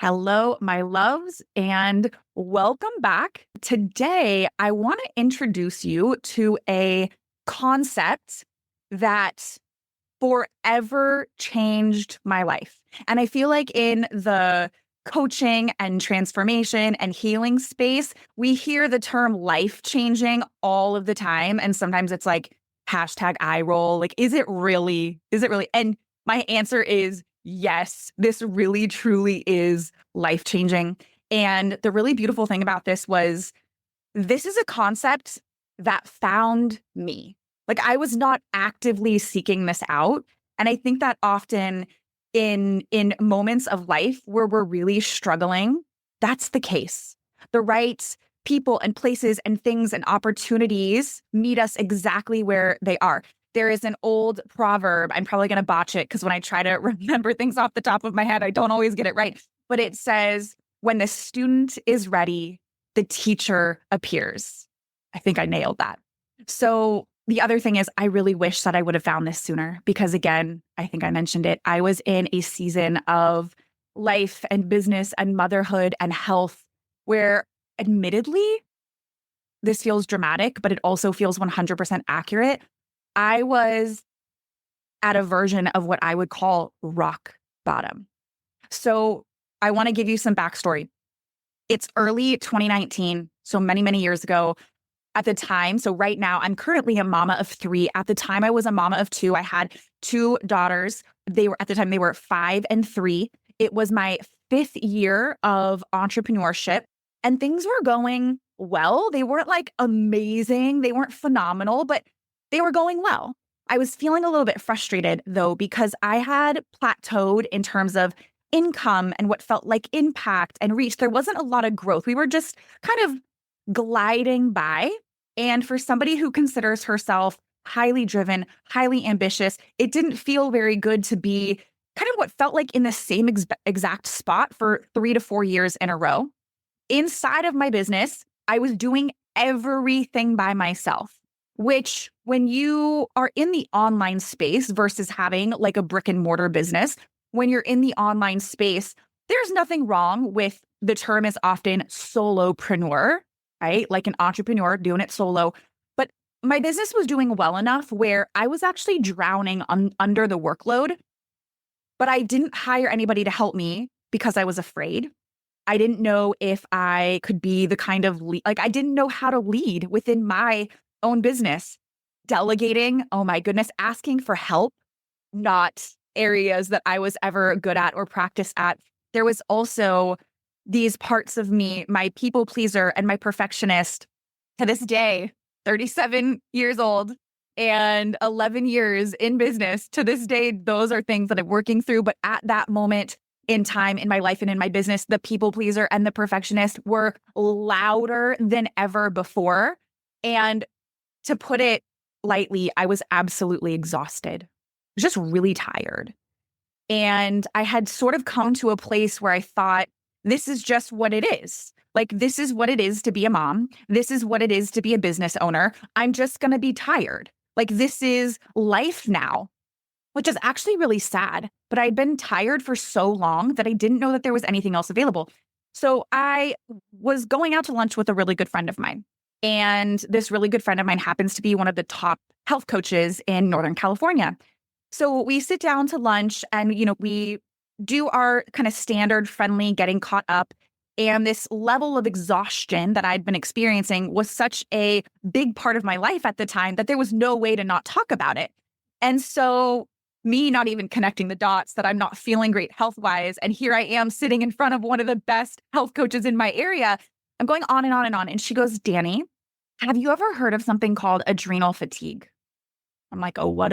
Hello, my loves, and welcome back. Today, I want to introduce you to a concept that forever changed my life. And I feel like in the coaching and transformation and healing space, we hear the term life changing all of the time. And sometimes it's like hashtag eye roll. Like, is it really? Is it really? And my answer is yes, this really truly is life changing. And the really beautiful thing about this is a concept that found me. Like I was not actively seeking this out. And I think that often in moments of life where we're really struggling, that's the case. The right people and places and things and opportunities meet us exactly where they are. There is an old proverb. I'm probably going to botch it because when I try to remember things off the top of my head, I don't always get it right. But it says, when the student is ready, the teacher appears. I think I nailed that. So the other thing is, I really wish that I would have found this sooner because, again, I think I mentioned it. I was in a season of life and business and motherhood and health where, admittedly, this feels dramatic, but it also feels 100% accurate. I was at a version of what I would call rock bottom. So I want to give you some backstory. It's early 2019, so many, many years ago. At the time, so right now, I'm currently a mama of three. At the time, I was a mama of two. I had two daughters. At the time, they were 5 and 3. It was my 5th year of entrepreneurship, and things were going well. They weren't like amazing. They weren't phenomenal, but they were going well. I was feeling a little bit frustrated though, because I had plateaued in terms of income and what felt like impact and reach. There wasn't a lot of growth. We were just kind of gliding by. And for somebody who considers herself highly driven, highly ambitious, it didn't feel very good to be kind of what felt like in the same exact spot for 3 to 4 years in a row. Inside of my business, I was doing everything by myself, which when you are in the online space versus having like a brick and mortar business, when you're in the online space, there's nothing wrong with the term is often solopreneur, right? Like an entrepreneur doing it solo. But my business was doing well enough where I was actually drowning under the workload, but I didn't hire anybody to help me because I was afraid. I didn't know if I could be the kind of like, I didn't know how to lead within my own business. Delegating, oh my goodness, asking for help, not areas that I was ever good at or practice at. There was also these parts of me, my people pleaser and my perfectionist. To this day, 37 years old and 11 years in business, to this day, those are things that I'm working through. But at that moment in time in my life and in my business, the people pleaser and the perfectionist were louder than ever before. And to put it lightly, I was absolutely exhausted, just really tired. And I had sort of come to a place where I thought, this is just what it is. Like, this is what it is to be a mom. This is what it is to be a business owner. I'm just going to be tired. Like, this is life now, which is actually really sad. But I'd been tired for so long that I didn't know that there was anything else available. So I was going out to lunch with a really good friend of mine. And this really good friend of mine happens to be one of the top health coaches in Northern California. So we sit down to lunch and, we do our kind of standard friendly getting caught up. And this level of exhaustion that I'd been experiencing was such a big part of my life at the time that there was no way to not talk about it. And so me not even connecting the dots that I'm not feeling great health-wise. And here I am sitting in front of one of the best health coaches in my area. I'm going on and on and on. And she goes, Dani, have you ever heard of something called adrenal fatigue? I'm like, oh, what?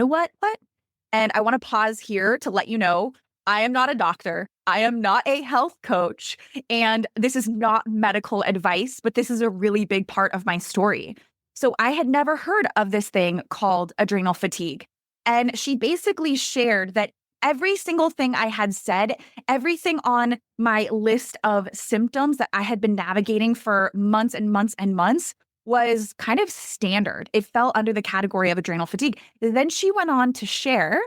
And I want to pause here to let you know, I am not a doctor. I am not a health coach. And this is not medical advice, but this is a really big part of my story. So I had never heard of this thing called adrenal fatigue. And she basically shared that every single thing I had said, everything on my list of symptoms that I had been navigating for months and months and months was kind of standard. It fell under the category of adrenal fatigue. Then she went on to share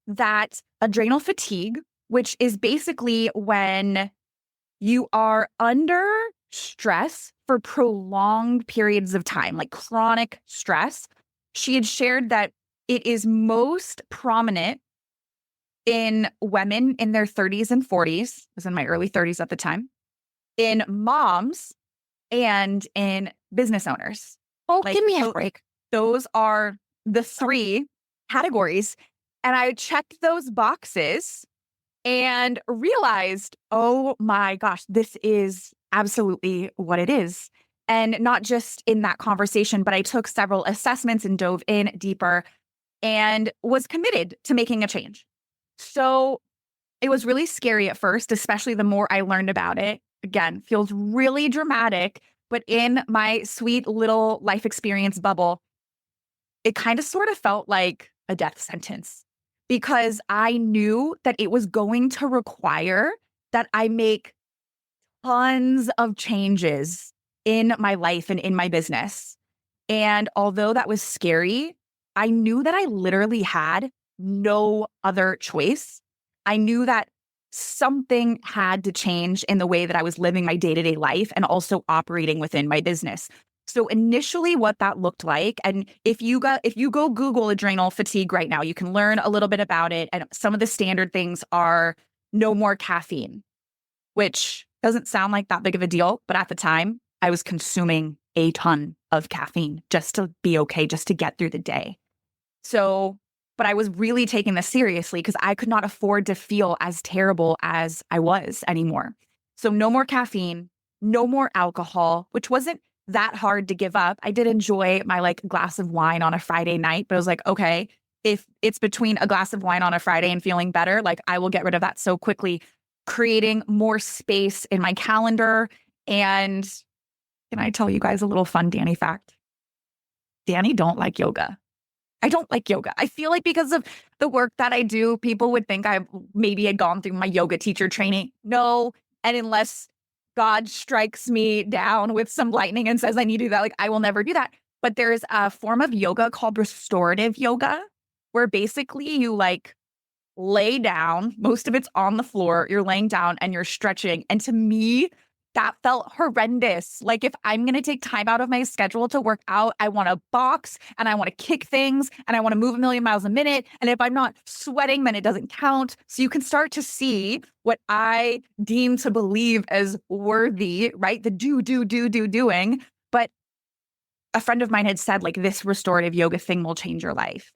that adrenal fatigue, which is basically when you are under stress for prolonged periods of time, like chronic stress. She had shared that it is most prominent in women in their 30s and 40s. I was in my early 30s at the time, in moms and in business owners. Oh, Like, give me a break. those are the three categories. And I checked those boxes and realized, oh my gosh, this is absolutely what it is. And not just in that conversation, but I took several assessments and dove in deeper and was committed to making a change. So it was really scary at first, especially the more I learned about it. Again, feels really dramatic, but in my sweet little life experience bubble, it kind of sort of felt like a death sentence because I knew that it was going to require that I make tons of changes in my life and in my business. And although that was scary, I knew that I literally had no other choice. I knew that something had to change in the way that I was living my day-to-day life and also operating within my business. So initially what that looked like, and if you go Google adrenal fatigue right now, you can learn a little bit about it. And some of the standard things are no more caffeine, which doesn't sound like that big of a deal. But at the time, I was consuming a ton of caffeine just to be okay, just to get through the day. So, but I was really taking this seriously because I could not afford to feel as terrible as I was anymore. So no more caffeine, no more alcohol, which wasn't that hard to give up. I did enjoy my like glass of wine on a Friday night, but I was like, okay, if it's between a glass of wine on a Friday and feeling better, like I will get rid of that so quickly, creating more space in my calendar. And can I tell you guys a little fun Dani fact? Dani don't like yoga. I don't like yoga. I feel like because of the work that I do, people would think I maybe had gone through my yoga teacher training. No. And unless God strikes me down with some lightning and says I need to do that, like I will never do that. But there's a form of yoga called restorative yoga, where basically you like lay down. Most of it's on the floor. You're laying down and you're stretching. And to me, that felt horrendous. Like if I'm going to take time out of my schedule to work out, I want to box and I want to kick things and I want to move a million miles a minute. And if I'm not sweating, then it doesn't count. So you can start to see what I deem to believe as worthy, right? The doing. But a friend of mine had said like this restorative yoga thing will change your life.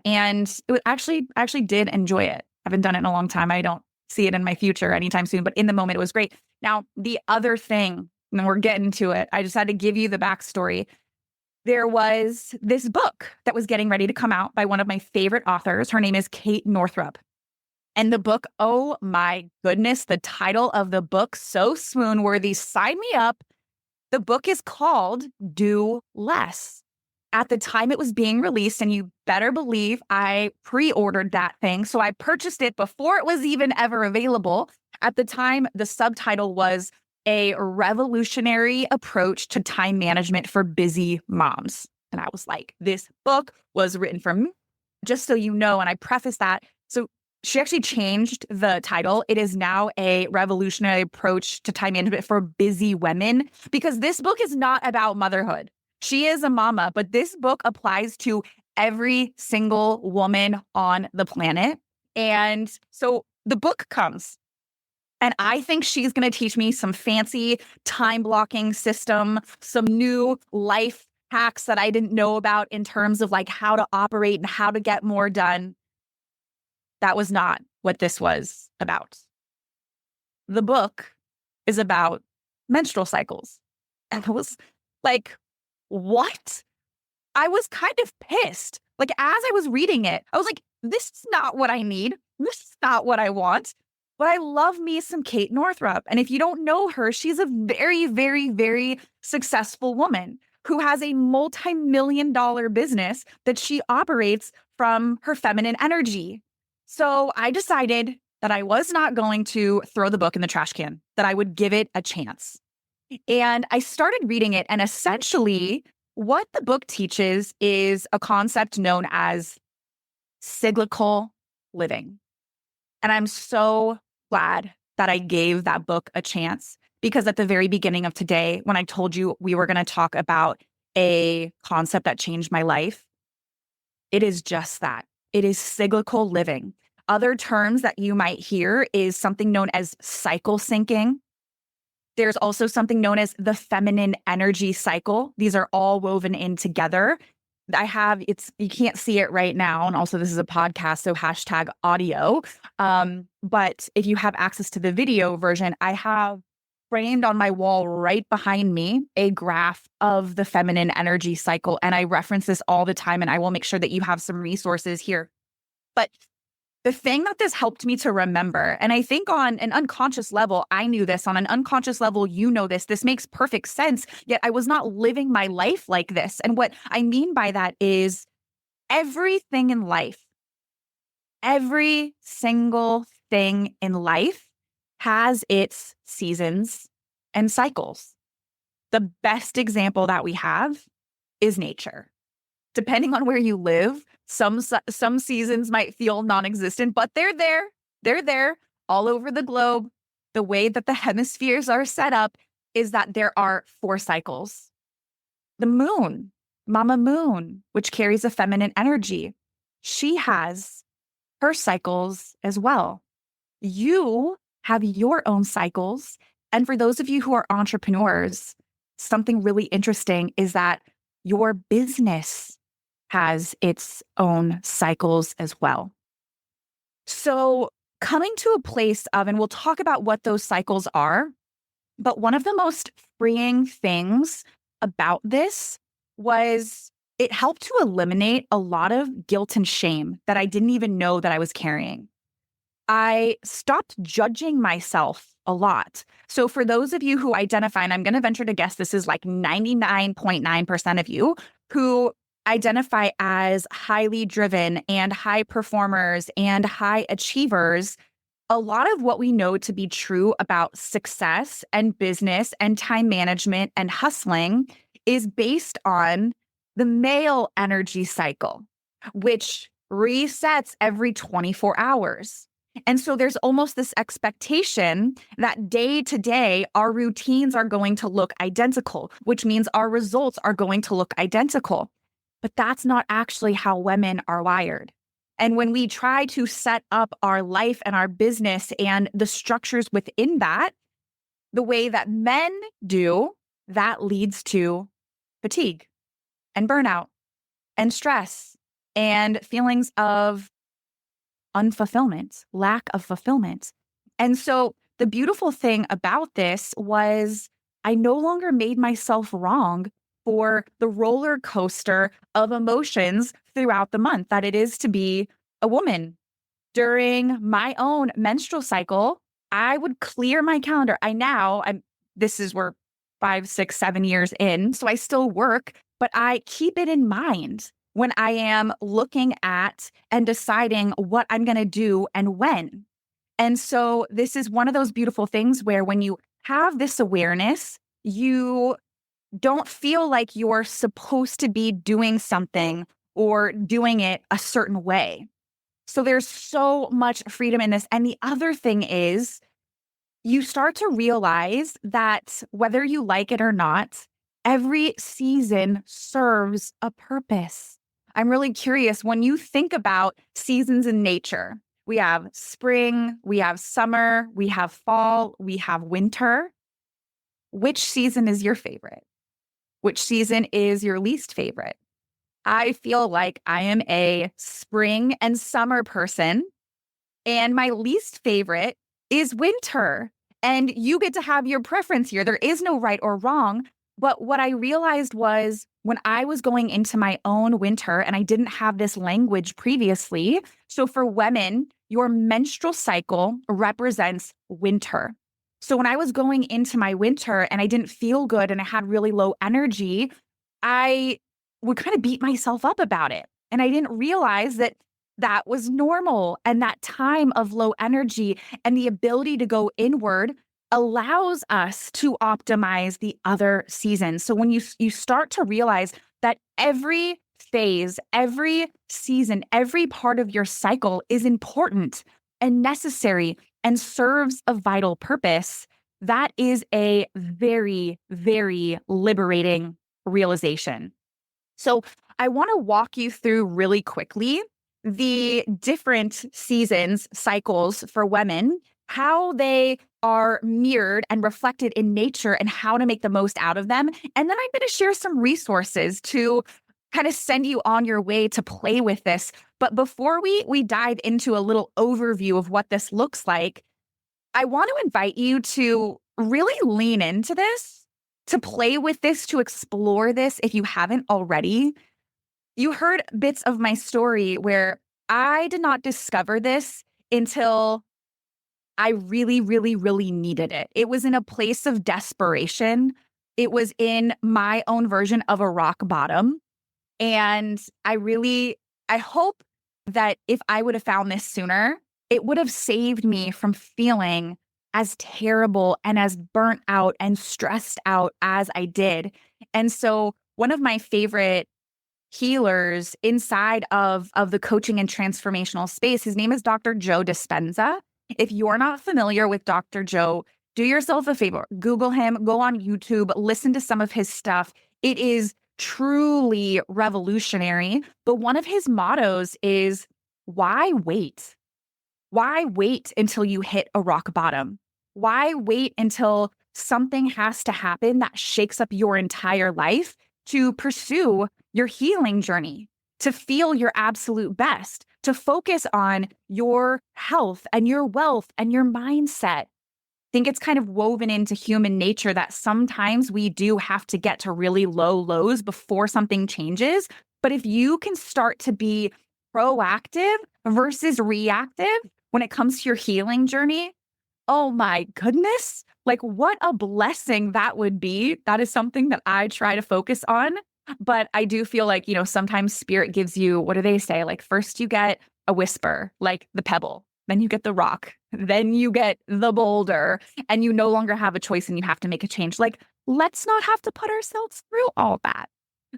And it was actually did enjoy it. I haven't done it in a long time. I don't see it in my future anytime soon, but in the moment it was great. Now, the other thing, and we're getting to it, I just had to give you the backstory. There was this book that was getting ready to come out by one of my favorite authors. Her name is Kate Northrup. And the book, oh my goodness, the title of the book, so swoon-worthy, sign me up. The book is called Do Less. At the time it was being released, and you better believe I pre-ordered that thing. So I purchased it before it was even ever available. At the time, the subtitle was A Revolutionary Approach to Time Management for Busy Moms. And I was like, this book was written for me, just so you know. And I preface that. So she actually changed the title. It is now A Revolutionary Approach to Time Management for Busy Women, because this book is not about motherhood. She is a mama, but this book applies to every single woman on the planet. And so the book comes, and I think she's going to teach me some fancy time blocking system, some new life hacks that I didn't know about in terms of like how to operate and how to get more done. That was not what this was about. The book is about menstrual cycles. And I was like, what? I was kind of pissed. Like, as I was reading it, I was like, this is not what I need. This is not what I want. But I love me some Kate Northrup. And if you don't know her, she's a very, very, very successful woman who has a multi-million-dollar business that she operates from her feminine energy. So I decided that I was not going to throw the book in the trash can, that I would give it a chance. And I started reading it, and essentially what the book teaches is a concept known as cyclical living. And I'm so glad that I gave that book a chance, because at the very beginning of today, when I told you we were going to talk about a concept that changed my life, it is just that. It is cyclical living. Other terms that you might hear is something known as cycle syncing. There's also something known as the feminine energy cycle. These are all woven in together. You can't see it right now. And also this is a podcast, so hashtag audio. But if you have access to the video version, I have framed on my wall right behind me a graph of the feminine energy cycle. And I reference this all the time, and I will make sure that you have some resources here. But the thing that this helped me to remember, and I think on an unconscious level, I knew this, on an unconscious level, you know this makes perfect sense, yet I was not living my life like this. And what I mean by that is everything in life, every single thing in life has its seasons and cycles. The best example that we have is nature. Depending on where you live, some seasons might feel non-existent, but they're there. They're there all over the globe. The way that the hemispheres are set up is that there are 4 cycles. The moon, Mama Moon, which carries a feminine energy, she has her cycles as well. You have your own cycles. And for those of you who are entrepreneurs, something really interesting is that your business has its own cycles as well. So coming to a place of, and we'll talk about what those cycles are, but one of the most freeing things about this was it helped to eliminate a lot of guilt and shame that I didn't even know that I was carrying. I stopped judging myself a lot. So for those of you who identify, and I'm going to venture to guess this is like 99.9% of you who identify as highly driven and high performers and high achievers, a lot of what we know to be true about success and business and time management and hustling is based on the male energy cycle, which resets every 24 hours. And so there's almost this expectation that day to day, our routines are going to look identical, which means our results are going to look identical. But that's not actually how women are wired. And when we try to set up our life and our business and the structures within that, the way that men do, that leads to fatigue and burnout and stress and feelings of unfulfillment, lack of fulfillment. And so the beautiful thing about this was I no longer made myself wrong for the roller coaster of emotions throughout the month that it is to be a woman. During my own menstrual cycle, I would clear my calendar. We're 5, 6, 7 years in, so I still work, but I keep it in mind when I am looking at and deciding what I'm going to do and when. And so this is one of those beautiful things where when you have this awareness, you don't feel like you're supposed to be doing something or doing it a certain way. So there's so much freedom in this. And the other thing is you start to realize that whether you like it or not, every season serves a purpose. I'm really curious, when you think about seasons in nature, we have spring, we have summer, we have fall, we have winter. Which season is your favorite? Which season is your least favorite? I feel like I am a spring and summer person, and my least favorite is winter. And you get to have your preference here. There is no right or wrong. But what I realized was when I was going into my own winter, and I didn't have this language previously. So for women, your menstrual cycle represents winter. So when I was going into my winter and I didn't feel good and I had really low energy, I would kind of beat myself up about it. And I didn't realize that that was normal. And that time of low energy and the ability to go inward allows us to optimize the other seasons. So when you start to realize that every phase, every season, every part of your cycle is important and necessary and serves a vital purpose, that is a very, very liberating realization. So I want to walk you through really quickly the different seasons, cycles for women, how they are mirrored and reflected in nature and how to make the most out of them. And then I'm going to share some resources to kind of send you on your way to play with this. But before we dive into a little overview of what this looks like, I want to invite you to really lean into this, to play with this, to explore this if you haven't already. You heard bits of my story where I did not discover this until I really, really, really needed it. It was in a place of desperation. It was in my own version of a rock bottom. And I hope that if I would have found this sooner, it would have saved me from feeling as terrible and as burnt out and stressed out as I did. And so one of my favorite healers inside of the coaching and transformational space, his name is Dr. Joe Dispenza. If you're not familiar with Dr. Joe, do yourself a favor, Google him, go on YouTube, listen to some of his stuff. It is truly revolutionary. But one of his mottos is, why wait? Why wait until you hit a rock bottom? Why wait until something has to happen that shakes up your entire life to pursue your healing journey, to feel your absolute best, to focus on your health and your wealth and your mindset? I think it's kind of woven into human nature that sometimes we do have to get to really low lows before something changes. But if you can start to be proactive versus reactive when it comes to your healing journey, oh my goodness, like what a blessing that would be. That is something that I try to focus on. But I do feel like, sometimes spirit gives you, what do they say? Like first you get a whisper, like the pebble, then you get the rock, then you get the boulder, and you no longer have a choice and you have to make a change. Like, let's not have to put ourselves through all that.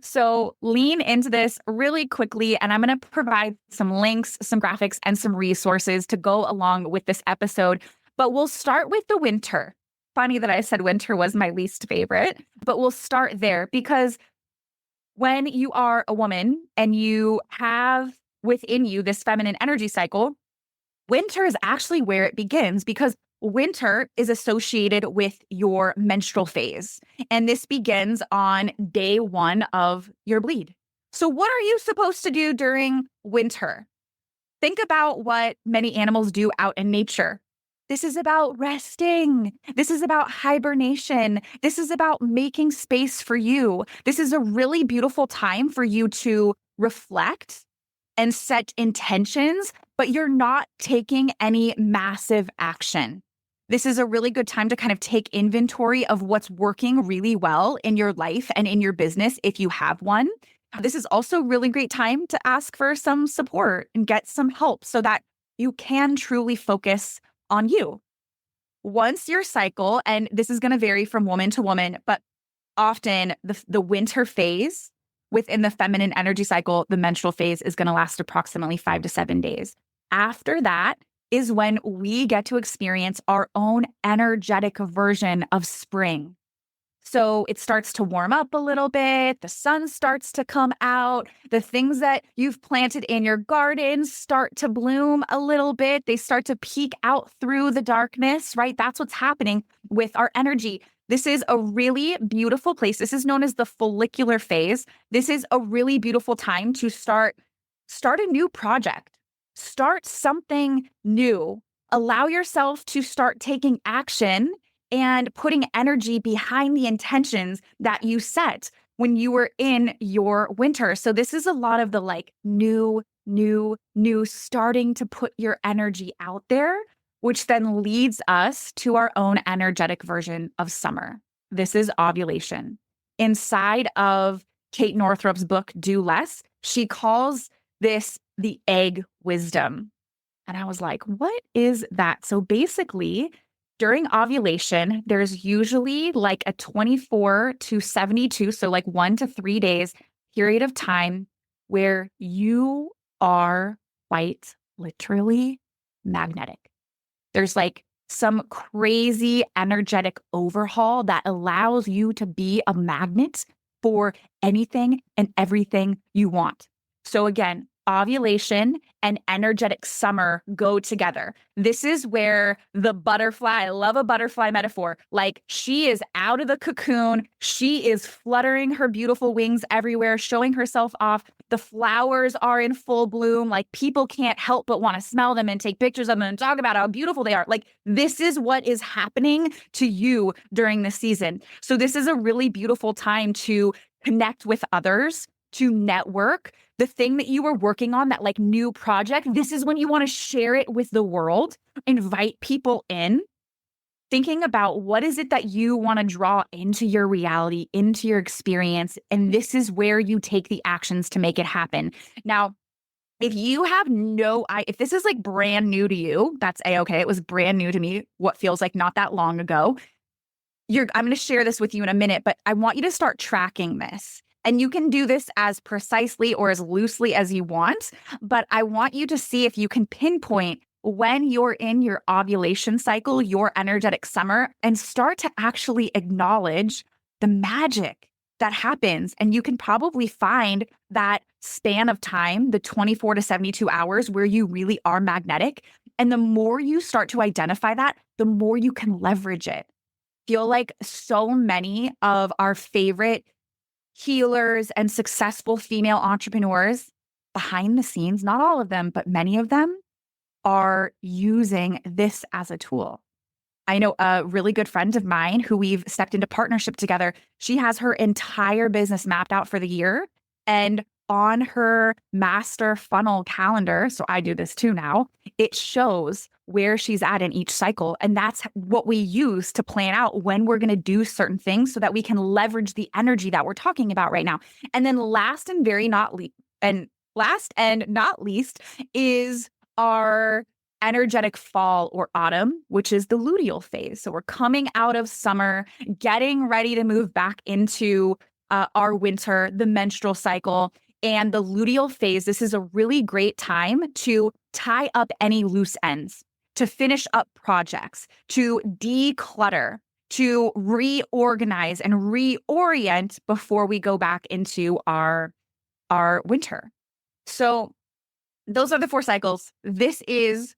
So lean into this really quickly, and I'm going to provide some links, some graphics, and some resources to go along with this episode. But we'll start with the winter. Funny that I said winter was my least favorite, but we'll start there because when you are a woman and you have within you this feminine energy cycle, winter is actually where it begins because winter is associated with your menstrual phase. And this begins on day one of your bleed. So, what are you supposed to do during winter? Think about what many animals do out in nature. This is about resting. This is about hibernation. This is about making space for you. This is a really beautiful time for you to reflect and set intentions, but you're not taking any massive action. This is a really good time to kind of take inventory of what's working really well in your life and in your business if you have one. This is also a really great time to ask for some support and get some help so that you can truly focus on you. Once your cycle, and this is going to vary from woman to woman, but often the winter phase within the feminine energy cycle, the menstrual phase is going to last approximately 5 to 7 days. After that is when we get to experience our own energetic version of spring. So it starts to warm up a little bit. The sun starts to come out. The things that you've planted in your garden start to bloom a little bit. They start to peek out through the darkness, right? That's what's happening with our energy. This is a really beautiful place. This is known as the follicular phase. This is a really beautiful time to start a new project. Start something new. Allow yourself to start taking action and putting energy behind the intentions that you set when you were in your winter. So this is a lot of the like new, starting to put your energy out there, which then leads us to our own energetic version of summer. This is ovulation. Inside of Kate Northrup's book, Do Less, she calls this the egg wisdom. And I was like, what is that? So basically, during ovulation, there's usually like a 24 to 72, so like 1 to 3 days period of time where you are quite literally magnetic. There's like some crazy energetic overhaul that allows you to be a magnet for anything and everything you want. So again, ovulation and energetic summer go together. This is where the butterfly, I love a butterfly metaphor, like she is out of the cocoon. She is fluttering her beautiful wings everywhere, showing herself off. The flowers are in full bloom. Like people can't help but want to smell them and take pictures of them and talk about how beautiful they are. Like this is what is happening to you during the season. So this is a really beautiful time to connect with others, to network. The thing that you were working on, that like new project, this is when you want to share it with the world, invite people in, thinking about what is it that you want to draw into your reality, into your experience. And this is where you take the actions to make it happen. Now, if you have if this is like brand new to you, that's A-okay. It was brand new to me, what feels like not that long ago. I'm going to share this with you in a minute, but I want you to start tracking this. And you can do this as precisely or as loosely as you want, but I want you to see if you can pinpoint when you're in your ovulation cycle, your energetic summer, and start to actually acknowledge the magic that happens. And you can probably find that span of time, the 24 to 72 hours where you really are magnetic. And the more you start to identify that, the more you can leverage it. Feel like so many of our favorite healers and successful female entrepreneurs behind the scenes, not all of them, but many of them are using this as a tool. I know a really good friend of mine who we've stepped into partnership together. She has her entire business mapped out for the year, and on her master funnel calendar, so I do this too now, it shows where she's at in each cycle. And that's what we use to plan out when we're going to do certain things so that we can leverage the energy that we're talking about right now. And then last and not least is our energetic fall or autumn, which is the luteal phase. So we're coming out of summer, getting ready to move back into our winter, the menstrual cycle. And the luteal phase, this is a really great time to tie up any loose ends, to finish up projects, to declutter, to reorganize and reorient before we go back into our winter. So those are the 4 cycles. This is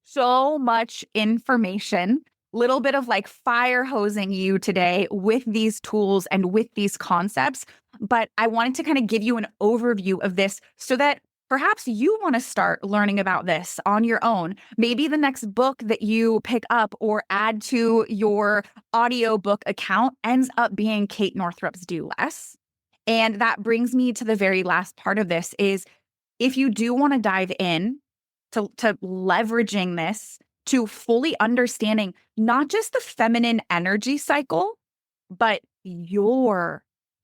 so much information, little bit of like fire hosing you today with these tools and with these concepts. But I wanted to kind of give you an overview of this so that perhaps you want to start learning about this on your own. Maybe the next book that you pick up or add to your audiobook account ends up being Kate Northrup's Do Less. And that brings me to the very last part of this is if you do want to dive in to leveraging this, to fully understanding not just the feminine energy cycle, but your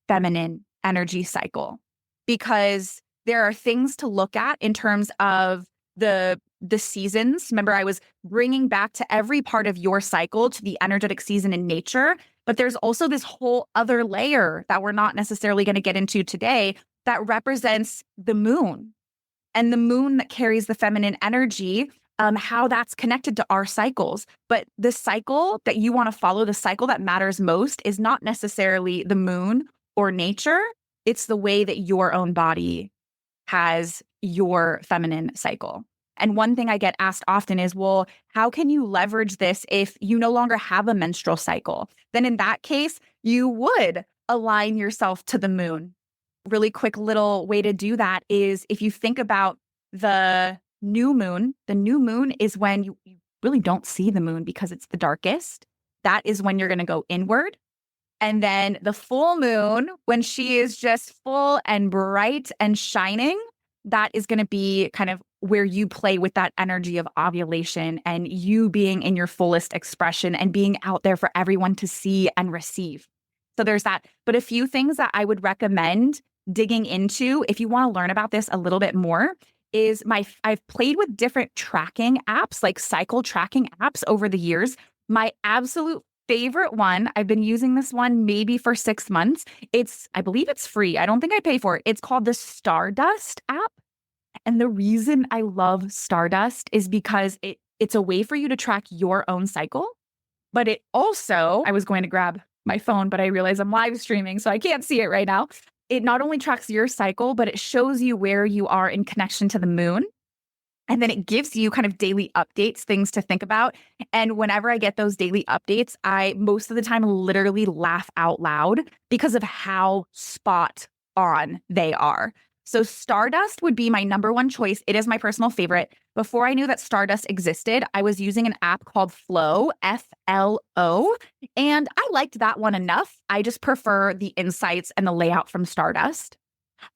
feminine energy cycle, because there are things to look at in terms of the seasons. Remember, I was bringing back to every part of your cycle to the energetic season in nature, but there's also this whole other layer that we're not necessarily going to get into today that represents the moon. And the moon that carries the feminine energy, how that's connected to our cycles. But the cycle that you want to follow, the cycle that matters most is not necessarily the moon or nature. It's the way that your own body has your feminine cycle. And one thing I get asked often is, well, how can you leverage this if you no longer have a menstrual cycle? Then in that case, you would align yourself to the moon. Really quick little way to do that is if you think about the new moon is when you really don't see the moon because it's the darkest. That is when you're going to go inward. And then the full moon, when she is just full and bright and shining, that is going to be kind of where you play with that energy of ovulation and you being in your fullest expression and being out there for everyone to see and receive. So there's that. But a few things that I would recommend digging into if you want to learn about this a little bit more is I've played with different tracking apps, like cycle tracking apps over the years. My absolute favorite one, I've been using this one maybe for 6 months. I believe it's free. I don't think I pay for it. It's called the Stardust app. And the reason I love Stardust is because it's a way for you to track your own cycle. But it also, I was going to grab my phone, but I realize I'm live streaming, so I can't see it right now. It not only tracks your cycle, but it shows you where you are in connection to the moon. And then it gives you kind of daily updates, things to think about. And whenever I get those daily updates, I most of the time literally laugh out loud because of how spot on they are. So Stardust would be my number one choice. It is my personal favorite. Before I knew that Stardust existed, I was using an app called Flow, F-L-O, and I liked that one enough. I just prefer the insights and the layout from Stardust.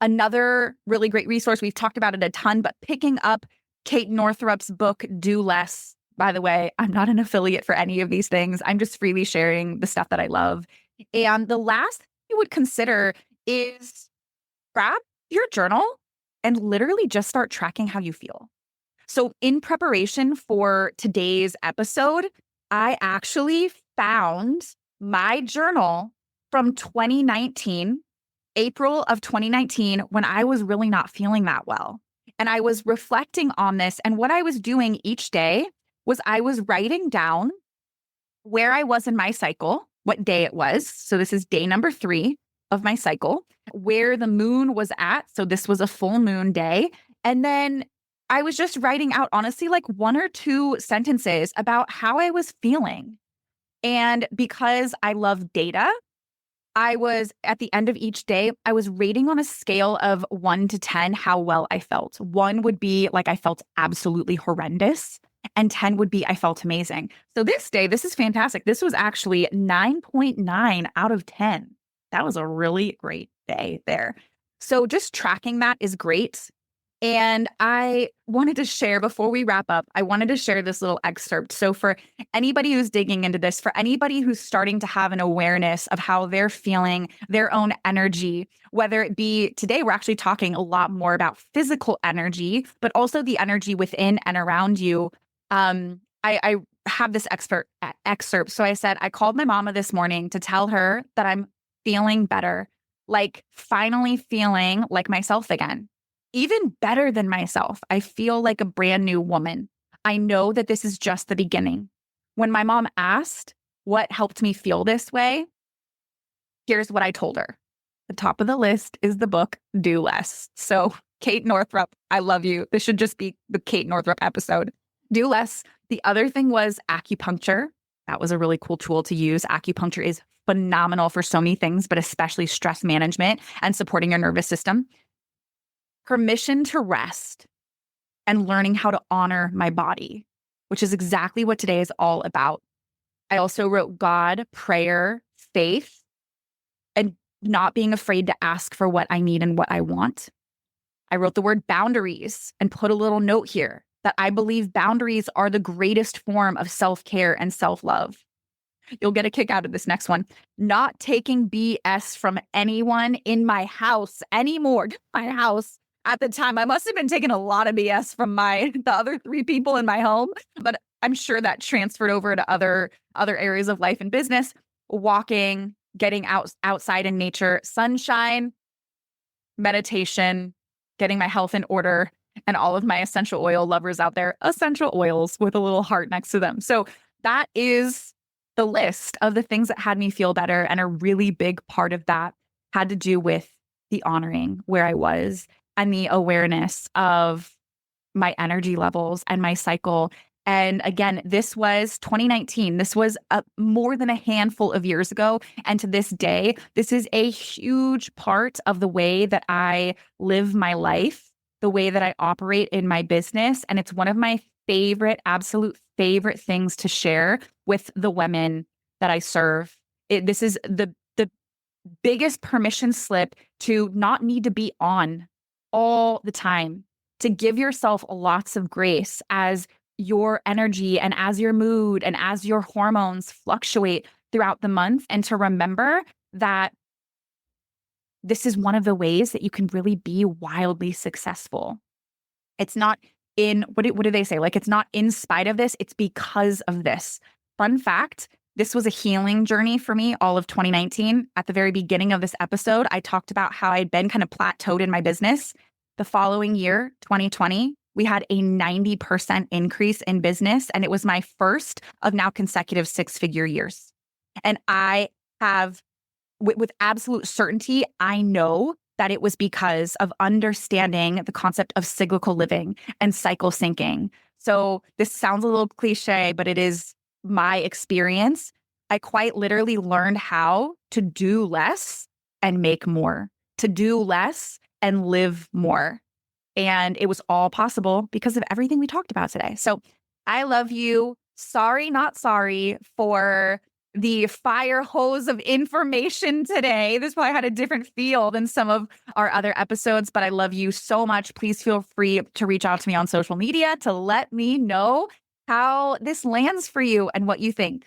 Another really great resource, we've talked about it a ton, but picking up Kate Northrup's book, Do Less. By the way, I'm not an affiliate for any of these things. I'm just freely sharing the stuff that I love. And the last thing you would consider is grab your journal and literally just start tracking how you feel. So in preparation for today's episode, I actually found my journal from 2019, April of 2019, when I was really not feeling that well. And I was reflecting on this. And what I was doing each day was I was writing down where I was in my cycle, what day it was. So this is day number 3 of my cycle, where the moon was at. So this was a full moon day. And then I was just writing out, honestly, like 1 or 2 sentences about how I was feeling. And because I love data, I was at the end of each day, I was rating on a scale of 1 to 10 how well I felt. 1 would be like I felt absolutely horrendous, and 10 would be I felt amazing. So this day, this is fantastic. This was actually 9.9 out of 10. That was a really great day there. So just tracking that is great. And I wanted to share, before we wrap up, I wanted to share this little excerpt. So for anybody who's digging into this, for anybody who's starting to have an awareness of how they're feeling, their own energy, whether it be today, we're actually talking a lot more about physical energy, but also the energy within and around you. I have this excerpt. So I said, I called my mama this morning to tell her that I'm feeling better, like finally feeling like myself again. Even better than myself. I feel like a brand new woman. I know that this is just the beginning. When my mom asked what helped me feel this way, here's what I told her. The top of the list is the book, Do Less. So Kate Northrup, I love you. This should just be the Kate Northrup episode. Do less. The other thing was acupuncture. That was a really cool tool to use. Acupuncture is phenomenal for so many things, but especially stress management and supporting your nervous system. Permission to rest and learning how to honor my body, which is exactly what today is all about. I also wrote God, prayer, faith, and not being afraid to ask for what I need and what I want. I wrote the word boundaries and put a little note here that I believe boundaries are the greatest form of self-care and self-love. You'll get a kick out of this next one. Not taking BS from anyone in my house anymore. My house. At the time, I must have been taking a lot of BS from the other 3 people in my home, but I'm sure that transferred over to other areas of life and business. Walking, getting outside in nature, sunshine, meditation, getting my health in order, and all of my essential oil lovers out there, essential oils with a little heart next to them. So that is the list of the things that had me feel better. And a really big part of that had to do with the honoring where I was and the awareness of my energy levels and my cycle. And again, this was 2019. This was more than a handful of years ago. And to this day, this is a huge part of the way that I live my life, the way that I operate in my business. And it's one of my absolute favorite things to share with the women that I serve. This is the biggest permission slip to not need to be on all the time, to give yourself lots of grace as your energy and as your mood and as your hormones fluctuate throughout the month, and to remember that this is one of the ways that you can really be wildly successful. It's not what do they say? Like, it's not in spite of this, it's because of this. Fun fact, this was a healing journey for me all of 2019. At the very beginning of this episode, I talked about how I'd been kind of plateaued in my business. The following year, 2020, we had a 90% increase in business. And it was my first of now consecutive 6-figure years. And I have, with absolute certainty, I know that it was because of understanding the concept of cyclical living and cycle syncing. So this sounds a little cliche, but it is my experience. I quite literally learned how to do less and make more, to do less and live more. And it was all possible because of everything we talked about today. So I love you. Sorry, not sorry for the fire hose of information today. This probably had a different feel than some of our other episodes, but I love you so much. Please feel free to reach out to me on social media to let me know how this lands for you and what you think.